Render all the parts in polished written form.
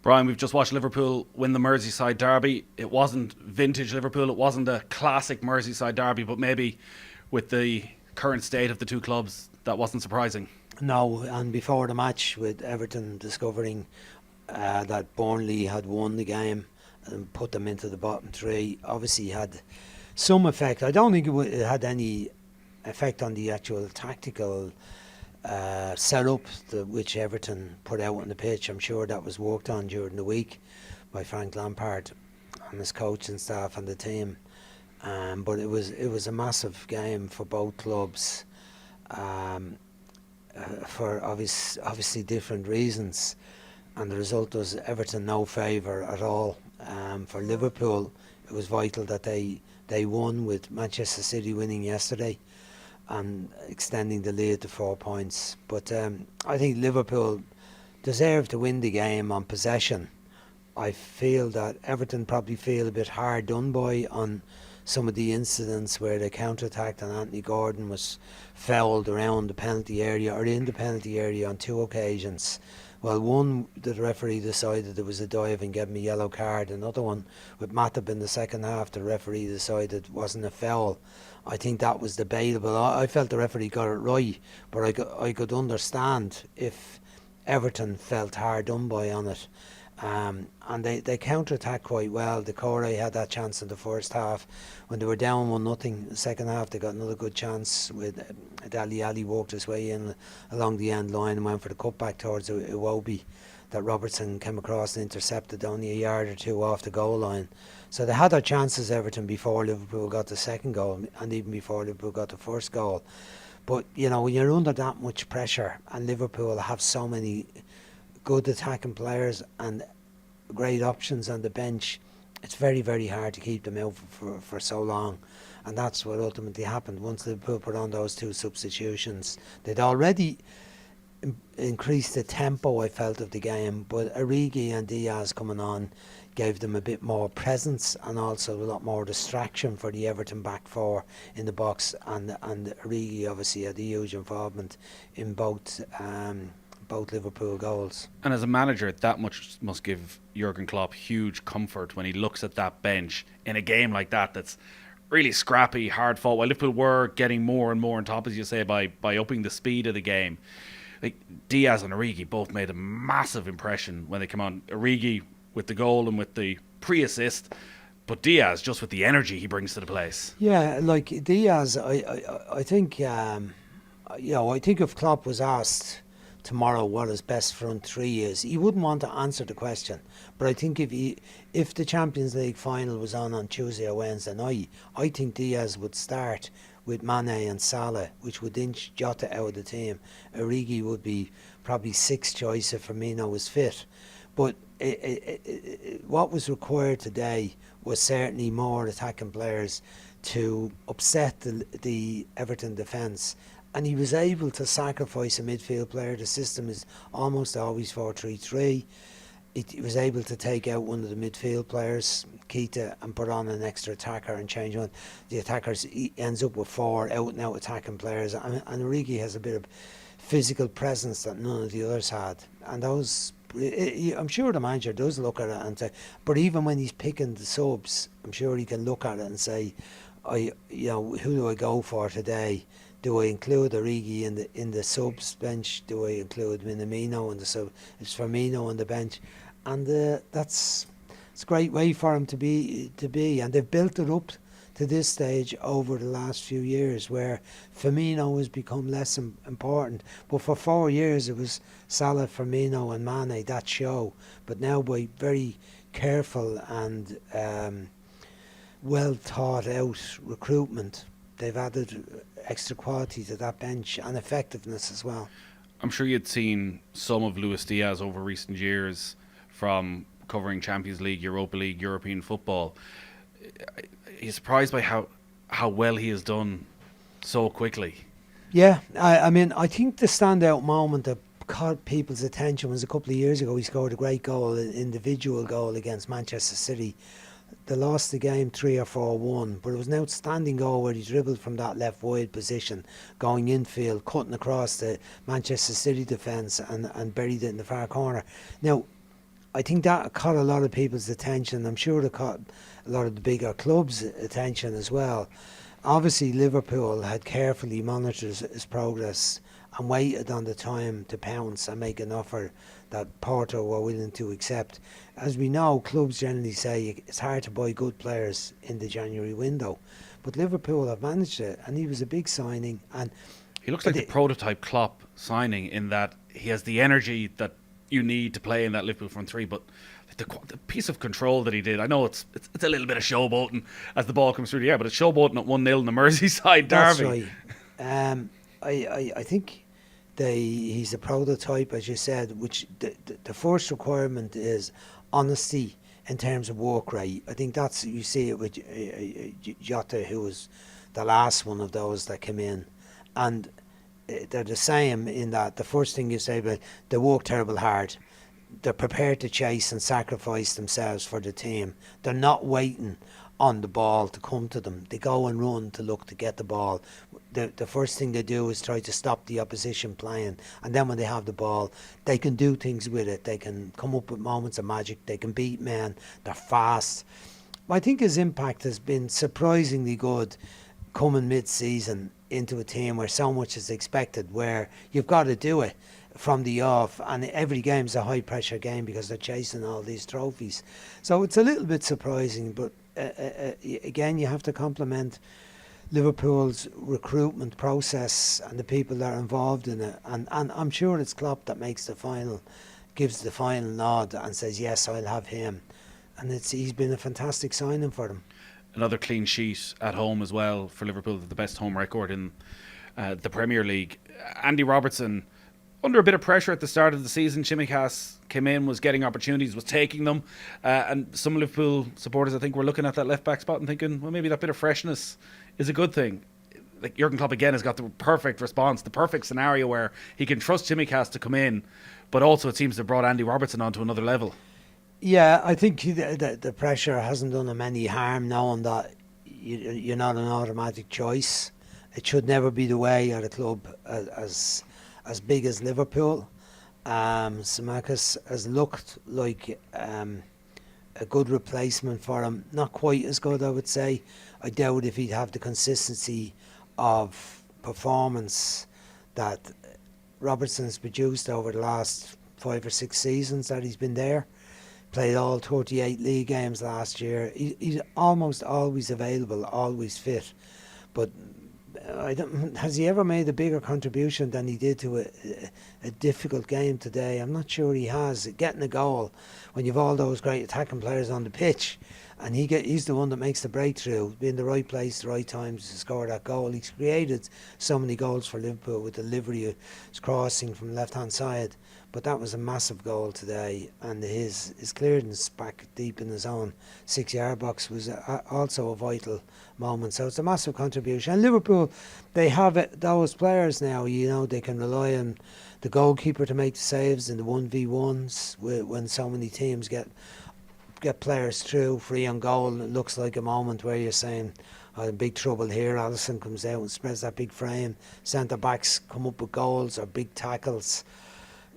Brian, we've just watched Liverpool win the Merseyside derby. It wasn't vintage Liverpool, it wasn't a classic Merseyside derby, but maybe with the current state of the two clubs, that wasn't surprising. No, and before the match, with Everton discovering that Burnley had won the game and put them into the bottom three, obviously had some effect. I don't think it had any effect on the actual tactical setup which Everton put out on the pitch. I'm sure that was worked on during the week by Frank Lampard and his coach and staff and the team. But it was a massive game for both clubs, for obviously different reasons, and the result was Everton no favour at all. For Liverpool, it was vital that they won, with Manchester City winning yesterday and extending the lead to 4 points. But I think Liverpool deserved to win the game on possession. I feel that Everton probably feel a bit hard done by on some of the incidents where they counter-attacked and Anthony Gordon was fouled around the penalty area or in the penalty area on two occasions. Well, one, the referee decided there was a dive and gave him a yellow card. Another one, with Matip in the second half, the referee decided it wasn't a foul. I think that was debatable. I felt the referee got it right, but I could understand if Everton felt hard done by on it. And they counter-attacked quite well. The Corey had that chance in the first half. When they were down 1-0, the second half they got another good chance with Dali Ali worked his way in along the end line and went for the cutback towards Iwobi that Robertson came across and intercepted only a yard or two off the goal line. So they had their chances, Everton, before Liverpool got the second goal and even before Liverpool got the first goal. But, you know, when you're under that much pressure and Liverpool have so many good attacking players and great options on the bench, it's very, very hard to keep them out for so long. And that's what ultimately happened. Once Liverpool put on those two substitutions, they'd already increased the tempo, I felt, of the game, but Origi and Diaz coming on gave them a bit more presence and also a lot more distraction for the Everton back four in the box, and Origi obviously had a huge involvement in both Liverpool goals. And as a manager, that much must give Jurgen Klopp huge comfort when he looks at that bench in a game like that that's really scrappy, hard fought. While Liverpool were getting more and more on top, as you say, by upping the speed of the game. Like Diaz and Origi both made a massive impression when they came on. Origi with the goal and with the pre-assist, but Diaz just with the energy he brings to the place. Yeah, like Diaz, I think, I think if Klopp was asked tomorrow what his best front three is, he wouldn't want to answer the question. But I think if the Champions League final was on Tuesday or Wednesday night, I think Diaz would start with Mane and Salah, which would inch Jota out of the team. Origi would be probably sixth choice if Firmino was fit. But what was required today was certainly more attacking players to upset the Everton defence. And he was able to sacrifice a midfield player. The system is almost always 4-3-3. He was able to take out one of the midfield players, Keita, and put on an extra attacker and change one. The attackers, he ends up with four out-and-out attacking players. And Origi has a bit of physical presence that none of the others had. And those, I'm sure the manager does look at it and say, but even when he's picking the subs, I'm sure he can look at it and say, who do I go for today? Do I include Origi in the subs bench? Do I include Minamino in the sub? It's Firmino on the bench, and it's a great way for him to be. And they've built it up to this stage over the last few years, where Firmino has become less important. But for 4 years it was Salah, Firmino, and Mane, that show. But now, by very careful and well thought out recruitment, they've added extra quality to that bench and effectiveness as well. I'm sure you'd seen some of Luis Diaz over recent years from covering Champions League, Europa League, European football. He's surprised by how well he has done so quickly. Yeah, I mean, I think the standout moment that caught people's attention was a couple of years ago. He scored a great goal, an individual goal against Manchester City. They lost the game 3 or 4-1, but it was an outstanding goal where he dribbled from that left wide position, going infield, cutting across the Manchester City defence and buried it in the far corner. Now, I think that caught a lot of people's attention. I'm sure it caught a lot of the bigger clubs' attention as well. Obviously, Liverpool had carefully monitored his progress and waited on the time to pounce and make an offer that Porto were willing to accept. As we know, clubs generally say it's hard to buy good players in the January window, but Liverpool have managed it, and he was a big signing. And he looks like the prototype Klopp signing in that he has the energy that you need to play in that Liverpool front three, but the piece of control that he did, I know it's a little bit of showboating as the ball comes through the air, but it's showboating at 1-0 in the Merseyside derby. That's right. I think he's a prototype, as you said, which the first requirement is honesty in terms of work rate. I think that's, you see it with Jota, who was the last one of those that came in, and they're the same in that the first thing you say about they work terrible hard. They're prepared to chase and sacrifice themselves for the team. They're not waiting on the ball to come to them. They go and run to look to get the ball. The first thing they do is try to stop the opposition playing, and then when they have the ball, they can do things with it. They can come up with moments of magic. They can beat men. They're fast. I think his impact has been surprisingly good coming mid-season into a team where so much is expected, where you've got to do it from the off, and every game's a high pressure game because they're chasing all these trophies. So it's a little bit surprising, but again, you have to compliment Liverpool's recruitment process and the people that are involved in it, and I'm sure it's Klopp that makes the final, gives the final nod and says yes, I'll have him, and he's been a fantastic signing for them. Another clean sheet at home as well for Liverpool, the best home record in the Premier League. Andy Robertson, under a bit of pressure at the start of the season. Tsimikas came in, was getting opportunities, was taking them, and some Liverpool supporters, I think, were looking at that left back spot and thinking, well, maybe that bit of freshness is a good thing. Like, Jurgen Klopp again has got the perfect response, the perfect scenario where he can trust Tsimikas to come in, but also it seems to have brought Andy Robertson onto another level. Yeah, I think the pressure hasn't done him any harm, knowing that you're not an automatic choice. It should never be the way at a club as big as Liverpool. Tsimikas has looked like a good replacement for him. Not quite as good, I would say. I doubt if he'd have the consistency of performance that Robertson's produced over the last 5 or 6 seasons that he's been there. Played all 38 league games last year. He's almost always available, always fit. But has he ever made a bigger contribution than he did to a difficult game today? I'm not sure he has. Getting a goal when you've all those great attacking players on the pitch, and he's the one that makes the breakthrough, be in the right place, the right time to score that goal. He's created so many goals for Liverpool with delivery, his crossing from the left-hand side. But that was a massive goal today, and his clearance back deep in his own 6-yard box was also a vital moment. So it's a massive contribution. And Liverpool, they have those players now. You know, they can rely on the goalkeeper to make the saves in the 1v1s when so many teams get players through free on goal. It looks like a moment where you're saying, oh, big trouble here. Alisson comes out and spreads that big frame. Centre backs come up with goals or big tackles.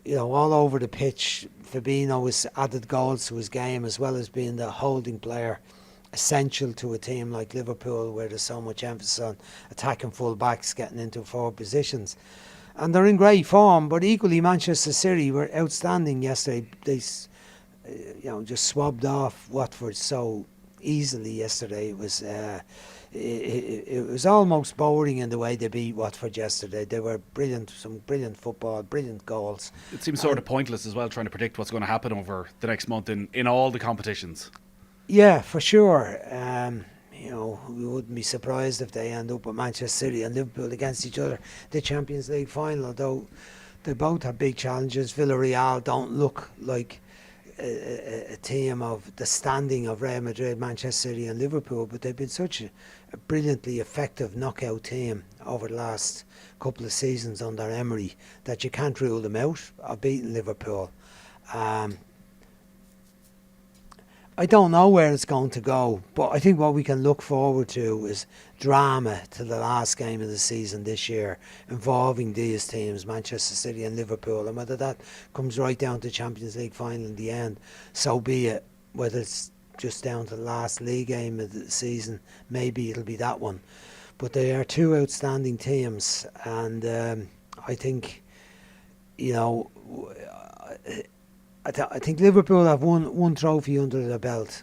You know, all over the pitch. Fabinho has added goals to his game, as well as being the holding player, essential to a team like Liverpool, where there's so much emphasis on attacking full backs getting into forward positions. And they're in great form, but equally Manchester City were outstanding yesterday. They just swabbed off Watford so easily yesterday. It was it was almost boring in the way they beat Watford yesterday. They were brilliant, some brilliant football, brilliant goals. It seems sort of pointless as well trying to predict what's going to happen over the next month in all the competitions. Yeah, for sure. We wouldn't be surprised if they end up with Manchester City and Liverpool against each other, the Champions League final, although they both have big challenges. Villarreal don't look like a team of the standing of Real Madrid, Manchester City and Liverpool, but they've been such a brilliantly effective knockout team over the last couple of seasons under Emery that you can't rule them out of beating Liverpool. I don't know where it's going to go, but I think what we can look forward to is drama to the last game of the season this year involving these teams, Manchester City and Liverpool, and whether that comes right down to Champions League final in the end, so be it. Whether it's just down to the last league game of the season, maybe it'll be that one. But they are two outstanding teams, and I think, you know, I think Liverpool have one trophy under their belt.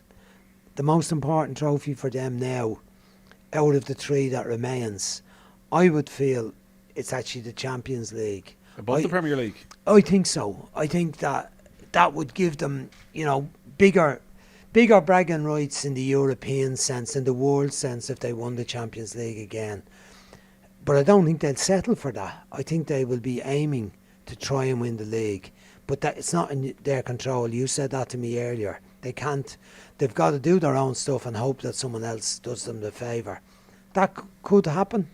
The most important trophy for them now, out of the three that remains, I would feel it's actually the Champions League. Above the Premier League? I think so. I think that would give them, you know, bigger bragging rights in the European sense, in the world sense, if they won the Champions League again. But I don't think they'll settle for that. I think they will be aiming to try and win the league. But that it's not in their control. You said that to me earlier. They can't. They've got to do their own stuff and hope that someone else does them the favour. That could happen,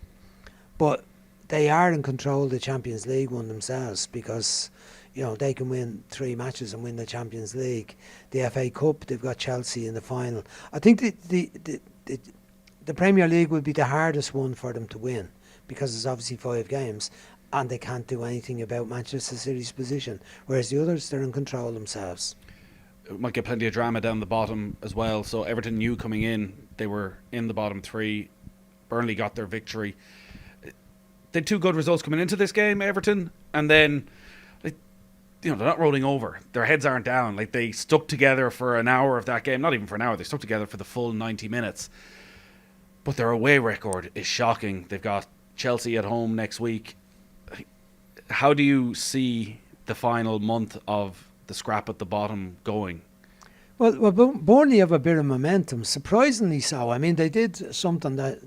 but they are in control of the Champions League one themselves, because, you know, they can win 3 matches and win the Champions League. The FA Cup, they've got Chelsea in the final. I think the Premier League will be the hardest one for them to win, because there's obviously 5 games. And they can't do anything about Manchester City's position, whereas the others, they're in control themselves. It might get plenty of drama down the bottom as well. So Everton knew coming in, they were in the bottom 3. Burnley got their victory. They had 2 good results coming into this game, Everton, and then, you know, they're not rolling over. Their heads aren't down. Like, they stuck together for an hour of that game. Not even for an hour. They stuck together for the full 90 minutes. But their away record is shocking. They've got Chelsea at home next week. How do you see the final month of the scrap at the bottom going? Well, Burnley have a bit of momentum, surprisingly so. I mean, they did something that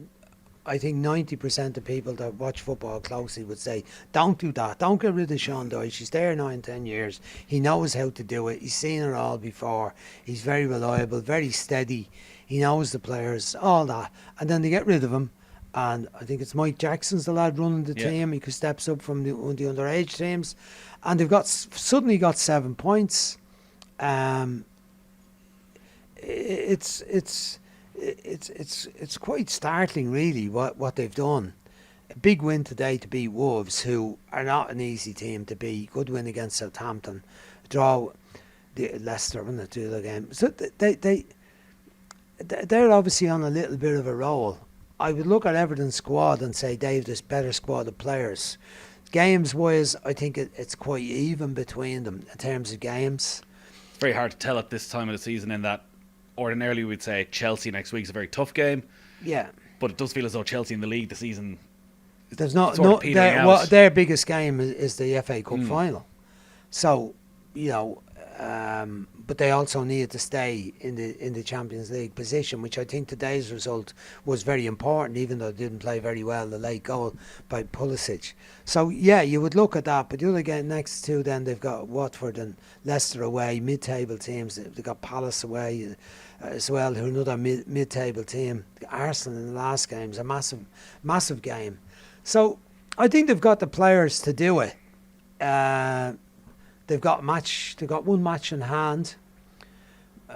I think 90% of people that watch football closely would say, don't do that. Don't get rid of Sean Dyche. He's there 9-10 years. He knows how to do it. He's seen it all before. He's very reliable, very steady. He knows the players, all that. And then they get rid of him. And I think it's Mike Jackson's the lad running the team. He steps up from the underage teams, and they've suddenly got 7 points. It's quite startling, really, what they've done. A big win today to beat Wolves, who are not an easy team to beat. Good win against Southampton. Draw Leicester in the 2 game. So they're obviously on a little bit of a roll. I would look at Everton's squad and say they've this better squad of players. Games-wise, I think it's quite even between them in terms of games. It's very hard to tell at this time of the season, in that ordinarily we'd say Chelsea next week is a very tough game. Yeah. But it does feel as though Chelsea in the league this season, there's their biggest game is the FA Cup final. So, you know, but they also needed to stay in the Champions League position, which I think today's result was very important, even though they didn't play very well, the late goal by Pulisic. So yeah, you would look at that, but the other game next to then they've got Watford and Leicester away, mid-table teams. They've got Palace away as well, who are another mid-table team. Arsenal in the last game is a massive game. So I think they've got the players to do it. They've got one match in hand.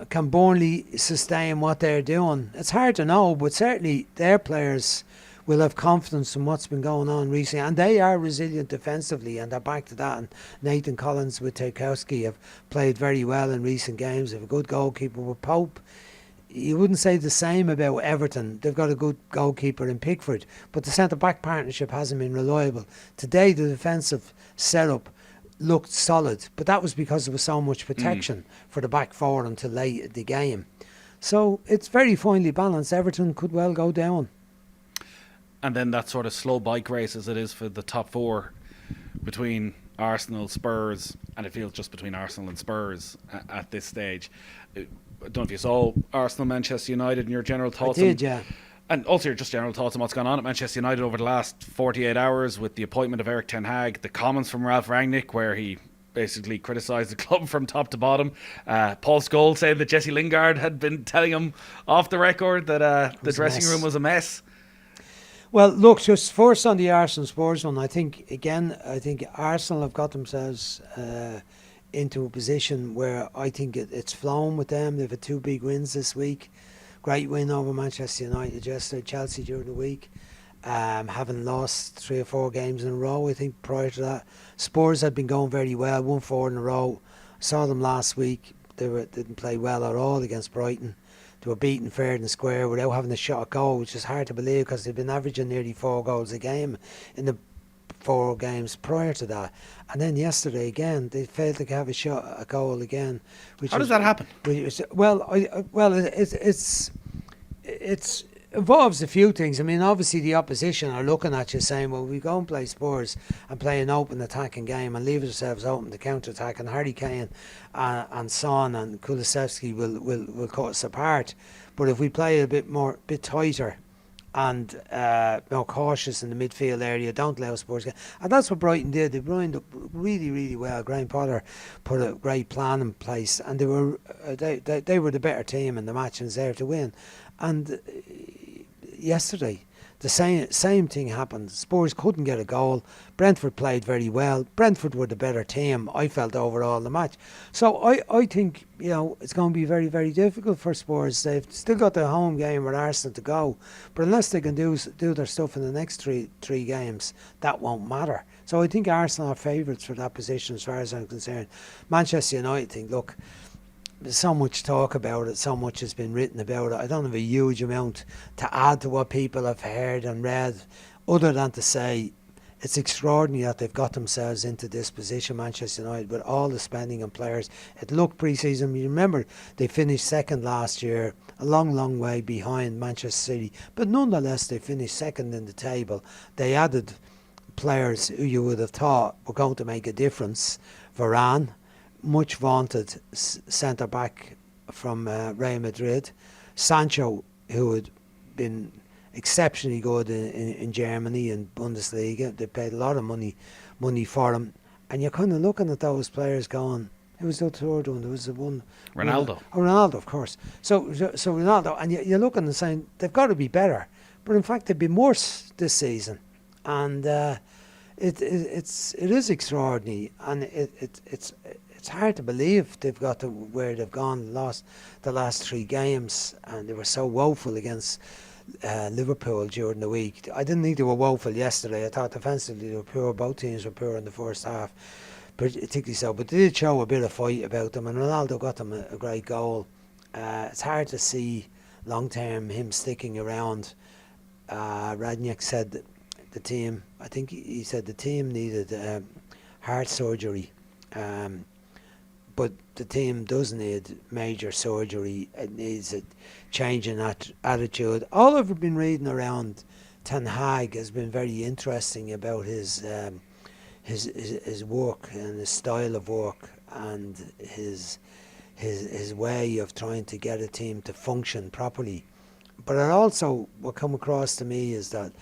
Can Burnley sustain what they're doing? It's hard to know, but certainly their players will have confidence in what's been going on recently, and they are resilient defensively, and they're back to that. And Nathan Collins with Tarkowski have played very well in recent games. They have a good goalkeeper with Pope. You wouldn't say the same about Everton. They've got a good goalkeeper in Pickford, but the centre-back partnership hasn't been reliable. Today, the defensive setup looked solid, but that was because there was so much protection for the back four until late in the game. So it's very finely balanced. Everton could well go down. And then that sort of slow bike race as it is for the top 4 between Arsenal, Spurs, and it feels just between Arsenal and Spurs at this stage. I don't know if you saw Arsenal, Manchester United, and your general thoughts. I did, yeah. And also your just general thoughts on what's gone on at Manchester United over the last 48 hours with the appointment of Erik ten Hag, the comments from Ralph Rangnick where he basically criticised the club from top to bottom. Paul Scholes saying that Jesse Lingard had been telling him off the record that the dressing room was a mess. Well, look, just first on the Arsenal Spurs one, I think Arsenal have got themselves into a position where I think it's flown with them. They've had 2 big wins this week. Great win over Manchester United yesterday, Chelsea during the week. Having lost 3 or 4 games in a row, I think, prior to that. Spurs had been going very well, won 4 in a row. Saw them last week. They didn't play well at all against Brighton. They were beaten fair and square without having a shot at goal, which is hard to believe because they've been averaging nearly 4 goals a game in the 4 games prior to that. And then yesterday again, they failed to have a shot at goal again. How does that happen? It's involves a few things. I mean, obviously the opposition are looking at you saying, well, we go and play Spurs and play an open attacking game and leave ourselves open to counter-attack, and Harry Kane and Son and Kulusevski will cut us apart. But if we play a bit tighter and more cautious in the midfield area, don't allow Spurs. And that's what Brighton did. They lined up really, really well. Graham Potter put a great plan in place, and they were the better team in the match and deserved to win. And yesterday, the same thing happened. Spurs couldn't get a goal. Brentford played very well. Brentford were the better team, I felt, overall in the match. So I think, it's going to be very, very difficult for Spurs. They've still got their home game with Arsenal to go, but unless they can do their stuff in the next three games, that won't matter. So I think Arsenal are favourites for that position as far as I'm concerned. Manchester United think, look, there's so much talk about it, so much has been written about it. I don't have a huge amount to add to what people have heard and read, other than to say it's extraordinary that they've got themselves into this position, Manchester United, with all the spending on players. It looked pre-season, you remember they finished second last year, a long, long way behind Manchester City, but nonetheless they finished second in the table. They added players who you would have thought were going to make a difference. Varane, much vaunted centre back from Real Madrid. Sancho, who had been exceptionally good in Germany and Bundesliga. They paid a lot of money for him. And you're kind of looking at those players going, who was the third one? There was the one... Ronaldo. Ronaldo, of course. So Ronaldo, and you're looking and saying, they've got to be better. But in fact, they've been worse this season. And it is extraordinary. And it's hard to believe they've got to where they've gone the last 3 games, and they were so woeful against Liverpool during the week. I didn't think they were woeful yesterday. I thought defensively they were poor. Both teams were poor in the first half, particularly so. But they did show a bit of fight about them, and Ronaldo got them a great goal. It's hard to see long term him sticking around. Radnick said that the team, I think he said the team needed heart surgery. But the team does need major surgery. It needs a change in that attitude. All I've been reading around Ten Hag has been very interesting about his work and his style of work and his way of trying to get a team to function properly. But it also, what come across to me is that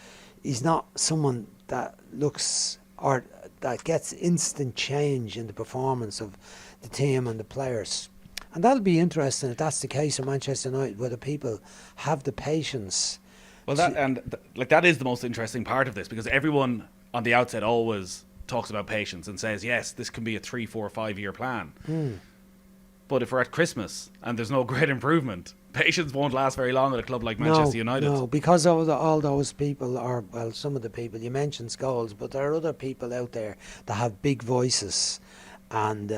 he's not someone that looks or that gets instant change in the performance of the team and the players. And that'll be interesting if that's the case in Manchester United, whether people have the patience. Well, that is the most interesting part of this, because everyone on the outset always talks about patience and says, yes, this can be a 3, 4, 5 year plan. But if we're at Christmas and there's no great improvement, patience won't last very long at a club like Manchester United. No, because of all those people, or well, some of the people, you mentioned Scholes, but there are other people out there that have big voices and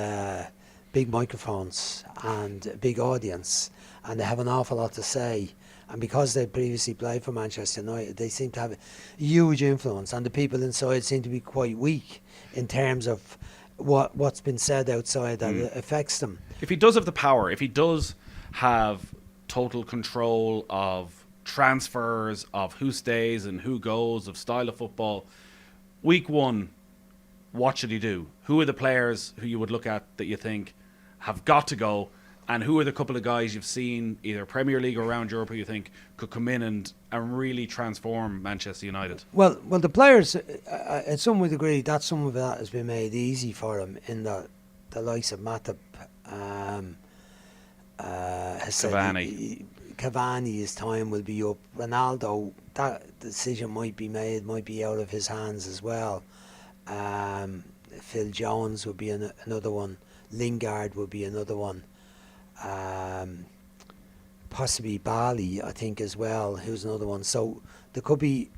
big microphones and a big audience, and they have an awful lot to say. And because they previously played for Manchester United, they seem to have a huge influence, and the people inside seem to be quite weak in terms of what's been said outside that affects them. If he does have the power, if he does have total control of transfers, of who stays and who goes, of style of football, week 1, what should he do? Who are the players who you would look at that you think have got to go, and who are the couple of guys you've seen either Premier League or around Europe who you think could come in and really transform Manchester United? Well, the players, in some would agree that some of that has been made easy for him, in the likes of Matip, Cavani, his time will be up. Ronaldo, that decision might be out of his hands as well. Phil Jones would be another one. Lingard would be another one. Possibly Bali, I think, as well, who's another one. So there could be,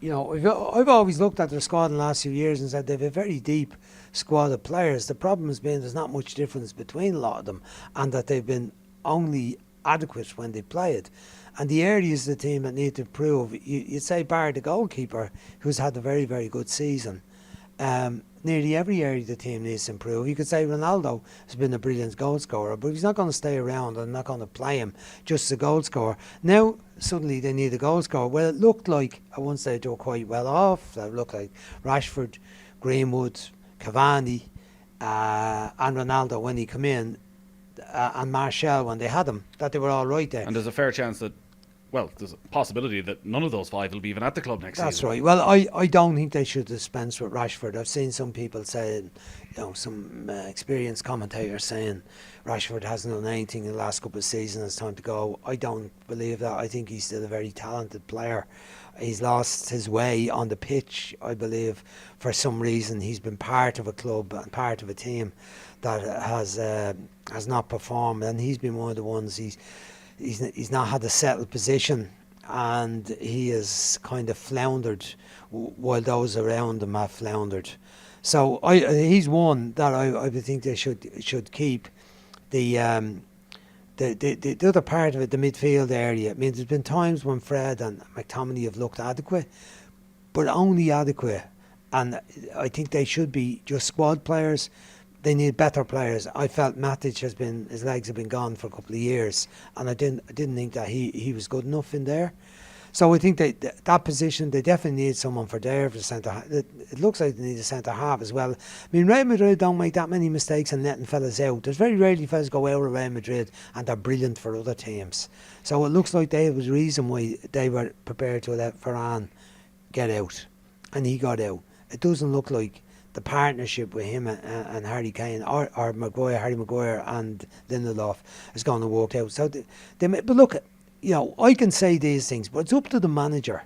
I've always looked at their squad in the last few years and said they've a very deep squad of players. The problem has been there's not much difference between a lot of them, and that they've been only adequate when they played. And the areas of the team that need to improve, you'd say bar the goalkeeper, who's had a very, very good season. Nearly every area of the team needs to improve. You could say Ronaldo has been a brilliant goal scorer, but he's not going to stay around and not going to play him just as a goal scorer. Now, suddenly they need a goal scorer. Well, it looked like, at one stage they were quite well off. It looked like Rashford, Greenwood, Cavani, and Ronaldo when he came in, and Martial when they had him, that they were all right there. And there's a fair chance that, well, there's a possibility that none of those five will be even at the club next season. That's right. Well, I don't think they should dispense with Rashford. I've seen some people saying, some experienced commentators saying Rashford hasn't done anything in the last couple of seasons, it's time to go. I don't believe that. I think he's still a very talented player. He's lost his way on the pitch, I believe, for some reason. He's been part of a club and part of a team that has not performed, and he's been one of the ones he's not had a settled position, and he has kind of floundered while those around him have floundered. So he's one that I think they should keep. The other part of it, the midfield area, I mean, there's been times when Fred and McTominay have looked adequate, but only adequate, and I think they should be just squad players. They need better players. I felt Matic his legs have been gone for a couple of years, and I didn't think that he was good enough in there. So I think that position, they definitely need someone for there for the centre half. It looks like they need a centre half as well. I mean, Real Madrid don't make that many mistakes in letting fellas out. There's very rarely fellas go out of Real Madrid and they're brilliant for other teams. So it looks like there was a reason why they were prepared to let Varane get out, and he got out. It doesn't look like the partnership with him and Harry Kane or Harry Maguire and Lindelof is going to work out. So but look, I can say these things, but it's up to the manager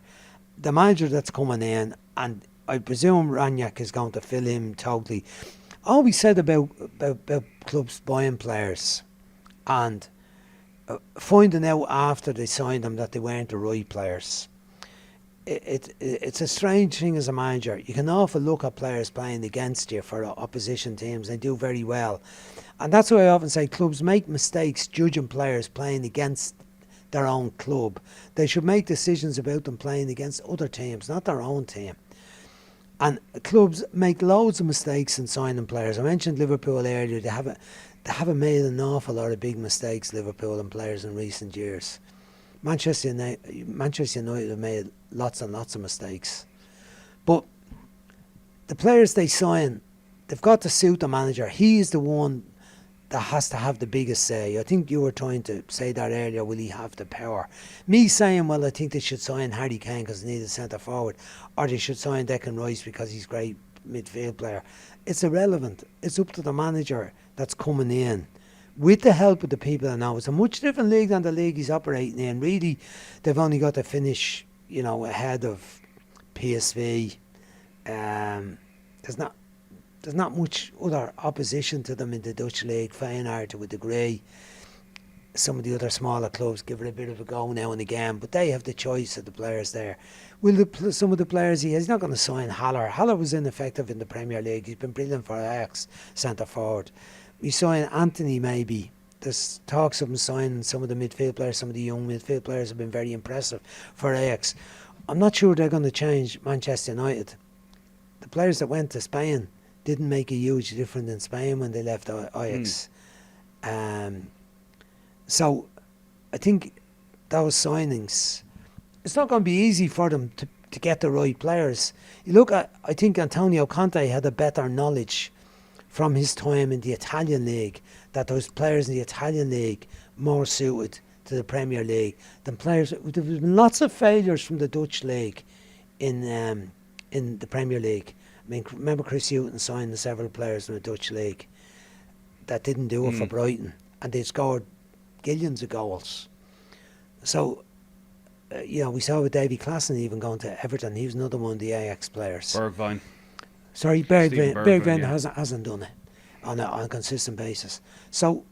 that's coming in, and I presume Rangnick is going to fill him totally. All we said about clubs buying players and finding out after they signed them that they weren't the right players. It's a strange thing as a manager. You can often look at players playing against you for opposition teams. They do very well. And that's why I often say clubs make mistakes judging players playing against their own club. They should make decisions about them playing against other teams, not their own team. And clubs make loads of mistakes in signing players. I mentioned Liverpool earlier. They haven't made an awful lot of big mistakes, Liverpool and players, in recent years. Manchester United have made lots and lots of mistakes. But the players they sign, they've got to suit the manager. He is the one that has to have the biggest say. I think you were trying to say that earlier, will he have the power? Me saying, well, I think they should sign Harry Kane because they need a centre forward, or they should sign Declan Rice because he's a great midfield player. It's irrelevant. It's up to the manager that's coming in, with the help of the people that know. It's a much different league than the league he's operating in. Really, they've only got to finish, ahead of PSV. There's not much other opposition to them in the Dutch league. Feyenoord to a degree. Some of the other smaller clubs give it a bit of a go now and again, but they have the choice of the players there. Some of the players he's not going to sign Haller. Haller was ineffective in the Premier League. He's been brilliant for Ajax, centre forward. We sign Anthony maybe. There's talks of him signing some of the midfield players. Some of the young midfield players have been very impressive for Ajax. I'm not sure they're going to change Manchester United. The players that went to Spain didn't make a huge difference in Spain when they left Ajax. So I think those signings, it's not going to be easy for them to get the right players. You look at, I think Antonio Conte had a better knowledge from his time in the Italian league, that those players in the Italian league more suited to the Premier League than players. There's been lots of failures from the Dutch league in the Premier League. I mean, remember Chris Hughton signed several players in the Dutch league that didn't do it for Brighton, and they scored gillions of goals. So, we saw with Davy Klaassen even going to Everton. He was another one of the Ajax players. Bergwijn. Sorry, Bergwijn hasn't done it. on a consistent basis. So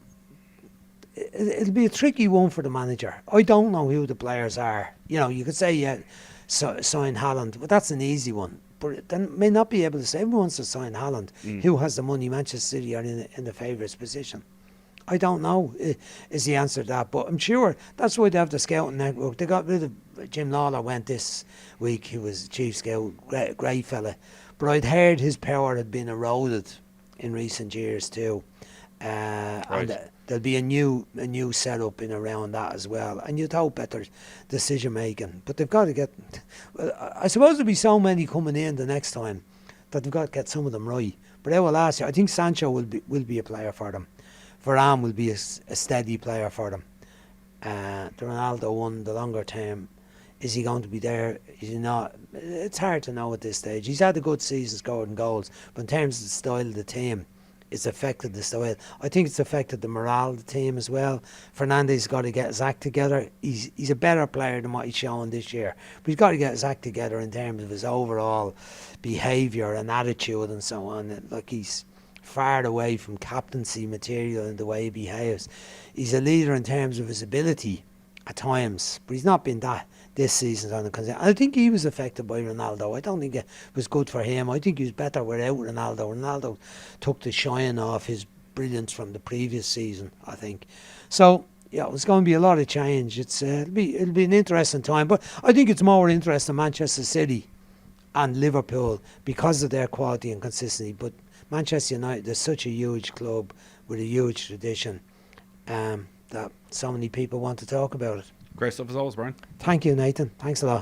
it'll be a tricky one for the manager. I don't know who the players are. You know, you could say, yeah, sign Haaland, but that's an easy one. But then may not be able to say everyone wants to sign Haaland. Who has the money? Manchester City are in the favourites position. I don't know is the answer to that, but I'm sure that's why they have the scouting network. They got rid of Jim Lawler went this week. He was chief scout, great fella, but I'd heard his power had been eroded in recent years too, and there'll be a new setup in around that as well. And you'd hope better decision making, but they've got to get. Well, I suppose there'll be so many coming in the next time that they've got to get some of them right. But they will last year. I think Sancho will be a player for them. Varane will be a steady player for them. The Ronaldo one, the longer term, is he going to be there? Is he not? It's hard to know at this stage. He's had a good season scoring goals, but in terms of the style of the team, it's affected the style. I think it's affected the morale of the team as well. Fernandes got to get his act together. He's a better player than what he's shown this year, but he's got to get his act together in terms of his overall behaviour and attitude and so on. Like, he's far away from captaincy material in the way he behaves. He's a leader in terms of his ability at times, but he's not been that this season. I think he was affected by Ronaldo. I don't think it was good for him. I think he was better without Ronaldo. Ronaldo took the shine off his brilliance from the previous season, I think. So yeah, it's going to be a lot of change. It'll be an interesting time, but I think it's more interesting Manchester City and Liverpool because of their quality and consistency. But Manchester United is such a huge club with a huge tradition that so many people want to talk about it. Great stuff as always, Brian. Thank you, Nathan. Thanks a lot.